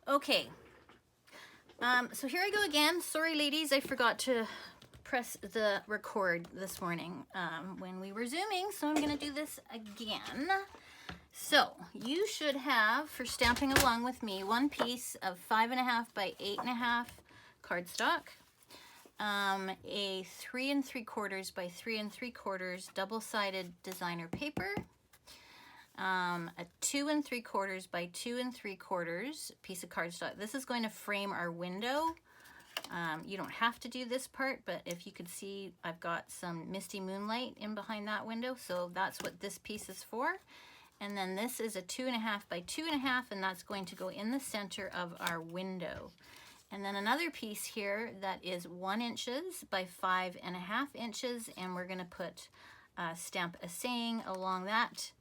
Okay, so here I go again. Sorry ladies, I forgot to press the record this morning when we were Zooming, so I'm gonna do this again. So you should have, for stamping along with me, one piece of 5.5 by 8.5 cardstock, a 3 3/4 by 3 3/4 double-sided designer paper, a 2 3/4 by 2 3/4 piece of cardstock. This is going to frame our window. You don't have to do this part, but if you could see, I've got some misty moonlight in behind that window, so that's what this piece is for. And then this is a 2.5 by 2.5, and that's going to go in the center of our window. And then another piece here that is 1 inch by 5.5 inches, and we're going to put stamp a saying along that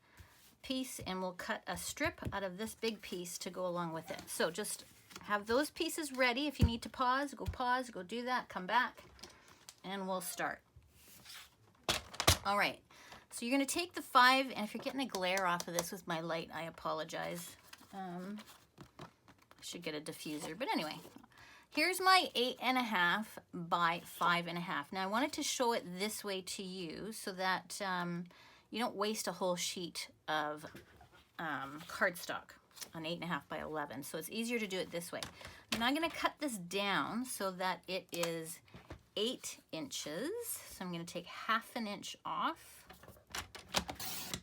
piece, and we'll cut a strip out of this big piece to go along with it. So just have those pieces ready. If you need to pause, go do that, come back, and we'll start. All right. So you're going to take the 5, and if you're getting a glare off of this with my light, I apologize. I should get a diffuser, but anyway, here's my 8.5 by 5.5. Now I wanted to show it this way to you so that you don't waste a whole sheet of cardstock on 8.5 by 11. So it's easier to do it this way. I'm now going to cut this down so that it is 8 inches. So I'm going to take 1/2 inch off.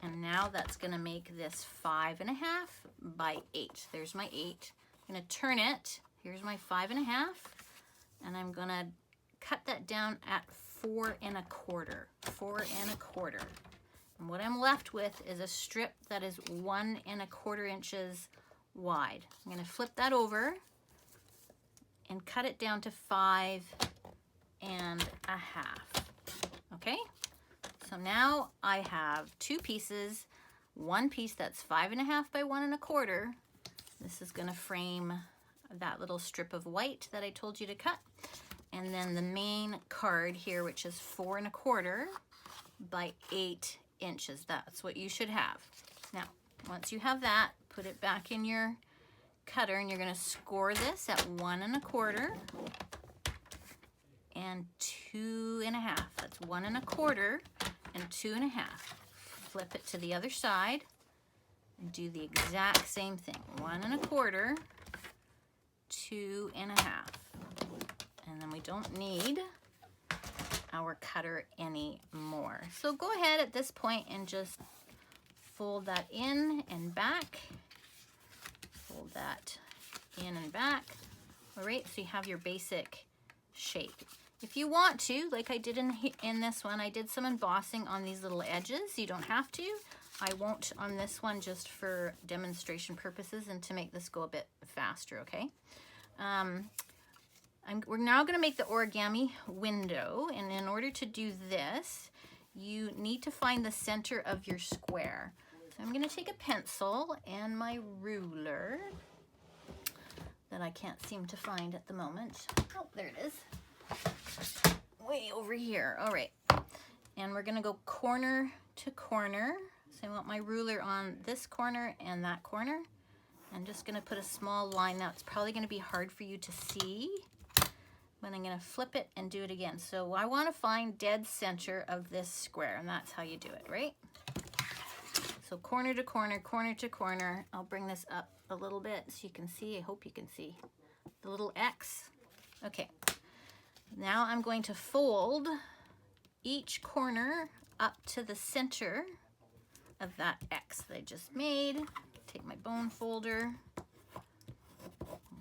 And now that's going to make this 5.5 by 8. There's my 8. I'm going to turn it. Here's my 5.5. And I'm going to cut that down at 4 1/4. 4 1/4. And what I'm left with is a strip that is 1 1/4 inches wide. I'm going to flip that over and cut it down to 5 1/2. Okay? So now I have 2 pieces, one piece that's 5.5 by 1 1/4. This is going to frame that little strip of white that I told you to cut. And then the main card here, which is 4 1/4 by 8 inches. That's what you should have. Now, once you have that, put it back in your cutter, and you're going to score this at 1 1/4 and 2 1/2. That's 1 1/4 and 2 1/2. Flip it to the other side and do the exact same thing. 1 1/4, 2 1/2. And then we don't need our cutter anymore. So go ahead at this point and just fold that in and back. Fold that in and back. All right, so you have your basic shape. If you want to, like I did in this one, I did some embossing on these little edges. You don't have to. I won't on this one, just for demonstration purposes and to make this go a bit faster, okay? We're now going to make the origami window, and in order to do this, you need to find the center of your square. So I'm going to take a pencil and my ruler that I can't seem to find at the moment. Oh, there it is. Way over here. All right. And we're going to go corner to corner. So I want my ruler on this corner and that corner. I'm just going to put a small line. Now it's probably going to be hard for you to see, but I'm going to flip it and do it again. So I want to find dead center of this square, and that's how you do it, right? So corner to corner, corner to corner. I'll bring this up a little bit so you can see. I hope you can see the little X. Okay. Now I'm going to fold each corner up to the center of that X that I just made. Take my bone folder,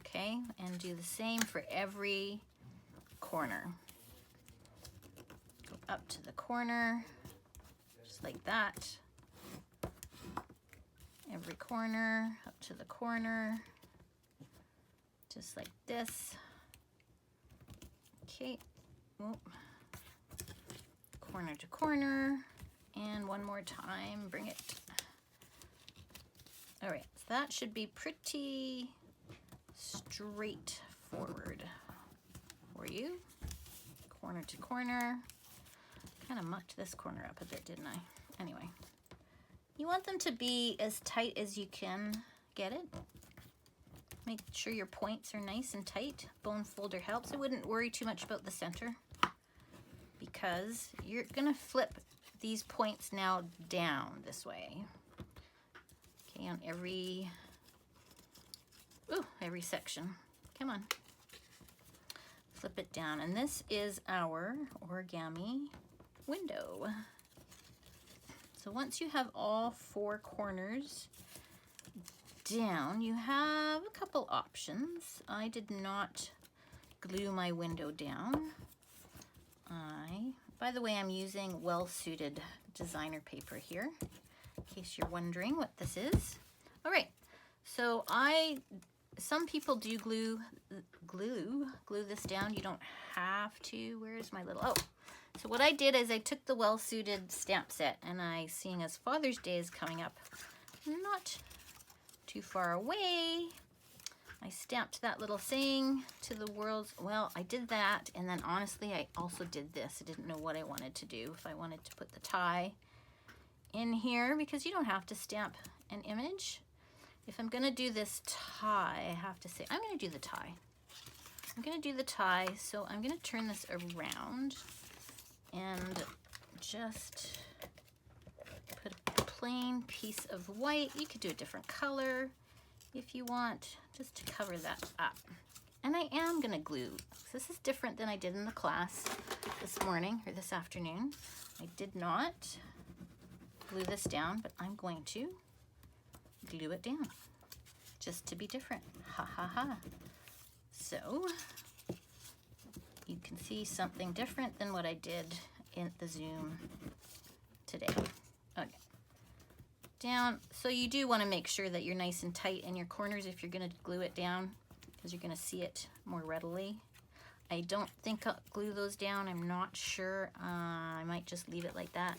okay, and do the same for every corner. Go up to the corner, just like that. Every corner, up to the corner, just like this. Okay, whoop. Corner to corner, and one more time, bring it. All right, so that should be pretty straightforward for you. Corner to corner. Kind of mucked this corner up a bit, didn't I? Anyway, you want them to be as tight as you can get it. Make sure your points are nice and tight. Bone folder helps. I wouldn't worry too much about the center because you're gonna flip these points now down this way. Okay, on every section. Come on. Flip it down. And this is our origami window. So once you have all 4 corners down, you have a couple options. I did not glue my window down. By the way, I'm using well-suited designer paper here, in case you're wondering what this is. All right, so some people do glue this down. You don't have to. Where's my little, so what I did is I took the well-suited stamp set, and seeing as Father's Day is coming up, not too far away, I stamped that little saying to the world. Well, I did that, and then honestly, I also did this. I didn't know what I wanted to do, if I wanted to put the tie in here, because you don't have to stamp an image. If I'm gonna do this tie, I have to say, I'm gonna do the tie. I'm gonna do the tie, so I'm gonna turn this around and just put a plain piece of white. You could do a different color if you want, just to cover that up. And I am gonna glue. This is different than I did in the class this morning or this afternoon. I did not glue this down, but I'm going to glue it down just to be different. Ha ha ha. So you can see something different than what I did in the Zoom today. Okay. Down. So you do want to make sure that you're nice and tight in your corners if you're going to glue it down, because you're going to see it more readily. I don't think I'll glue those down. I'm not sure. I might just leave it like that.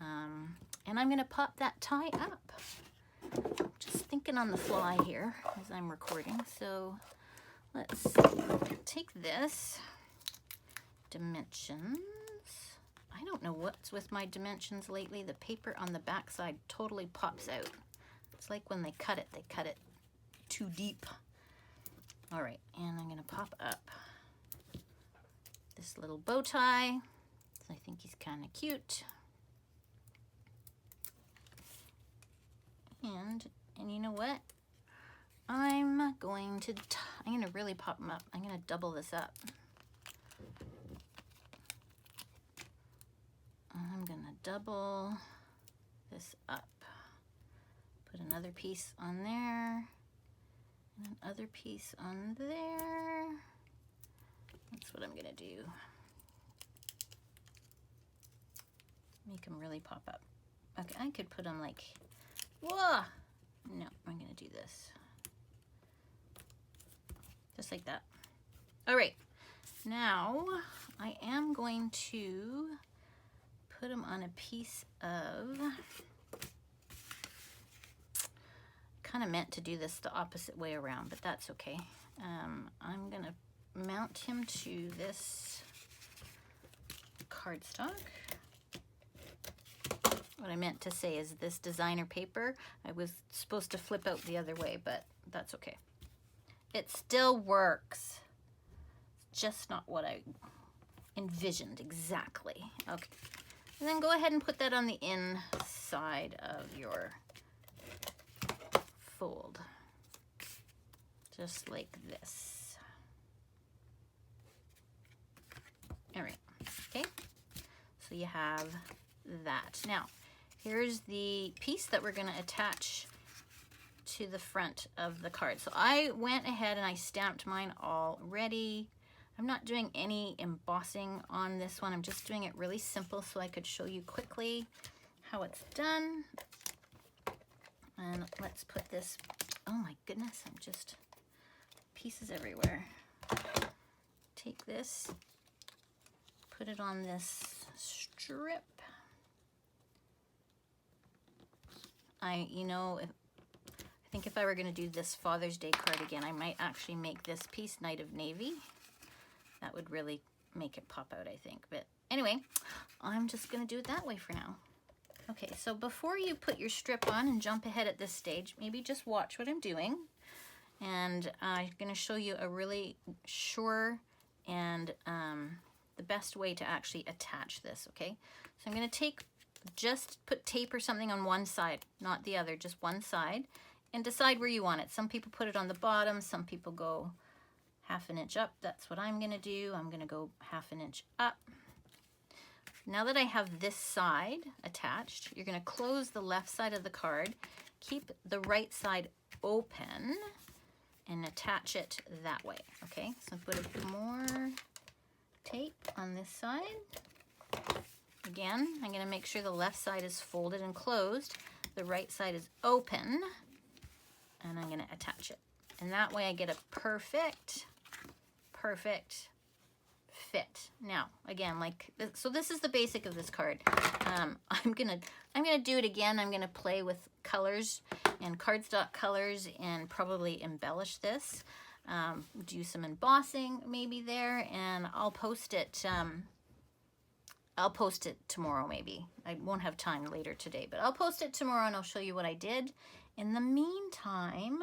And I'm going to pop that tie up. Just thinking on the fly here as I'm recording. So let's take this dimensions. I don't know what's with my dimensions lately. The paper on the back side totally pops out. It's like when they cut it too deep. All right, and I'm gonna pop up this little bow tie. I think he's kind of cute. And you know what? I'm going to really pop them up. I'm gonna double this up. I'm gonna double this up. Put another piece on there, and another piece on there. That's what I'm gonna do. Make them really pop up. Okay, I could put them like, whoa! No, I'm gonna do this. Just like that. All right, now I am going to put them on a piece of, kind of meant to do this the opposite way around, but that's okay. I'm gonna mount him to this cardstock. What I meant to say is this designer paper, I was supposed to flip out the other way, but that's okay. It still works. It's just not what I envisioned exactly. Okay. And then go ahead and put that on the inside of your fold. Just like this. All right, okay? So you have that. Now, here's the piece that we're gonna attach to the front of the card. So I went ahead and I stamped mine already. I'm not doing any embossing on this one. I'm just doing it really simple so I could show you quickly how it's done. And let's put this, oh my goodness, I'm just, pieces everywhere. Take this, put it on this strip. I think if I were gonna do this Father's Day card again, I might actually make this piece Night of Navy. That would really make it pop out, I think. But anyway, I'm just gonna do it that way for now. Okay, so before you put your strip on and jump ahead at this stage, maybe just watch what I'm doing And I'm going to show you a really sure and the best way to actually attach this, okay? So I'm going to just put tape or something on one side, not the other, just one side, and decide where you want it. Some people put it on the bottom, some people go 1/2 inch up. That's what I'm going to do. I'm going to go 1/2 inch up. Now that I have this side attached, you're going to close the left side of the card, keep the right side open, and attach it that way, okay? So put a bit more tape on this side. Again, I'm going to make sure the left side is folded and closed, the right side is open, and I'm going to attach it. And that way I get a perfect fit. Now, again, so this is the basic of this card. I'm gonna do it again. I'm gonna play with colors and cardstock colors and probably embellish this. Do some embossing maybe there, and I'll post it. I'll post it tomorrow maybe. I won't have time later today, but I'll post it tomorrow and I'll show you what I did. In the meantime,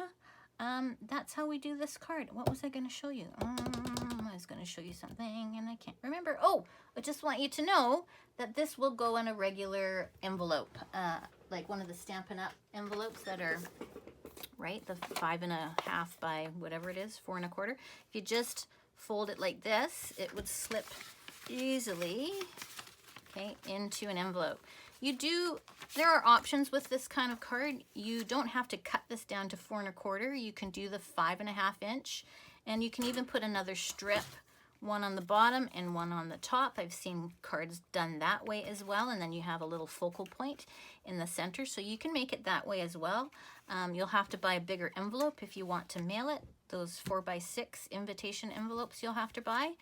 that's how we do this card. What was I going to show you? I was going to show you something and I can't remember. Oh, I just want you to know that this will go in a regular envelope, like one of the Stampin' Up! Envelopes that are, right, the 5 1/2 by whatever it is, 4 1/4. If you just fold it like this, it would slip easily, okay, into an envelope. There are options with this kind of card. You don't have to cut this down to 4 1/4. You can do the 5 1/2 inch, and you can even put another strip, one on the bottom and one on the top. I've seen cards done that way as well, and then you have a little focal point in the center, so you can make it that way as well. You'll have to buy a bigger envelope if you want to mail it. Those 4x6 invitation envelopes you'll have to buy.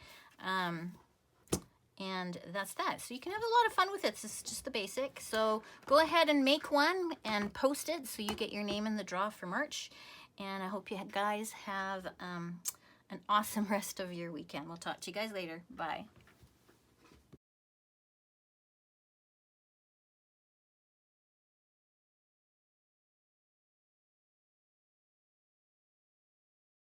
And that's that. So you can have a lot of fun with it. This is just the basic. So go ahead and make one and post it so you get your name in the draw for March. And I hope you guys have an awesome rest of your weekend. We'll talk to you guys later. Bye.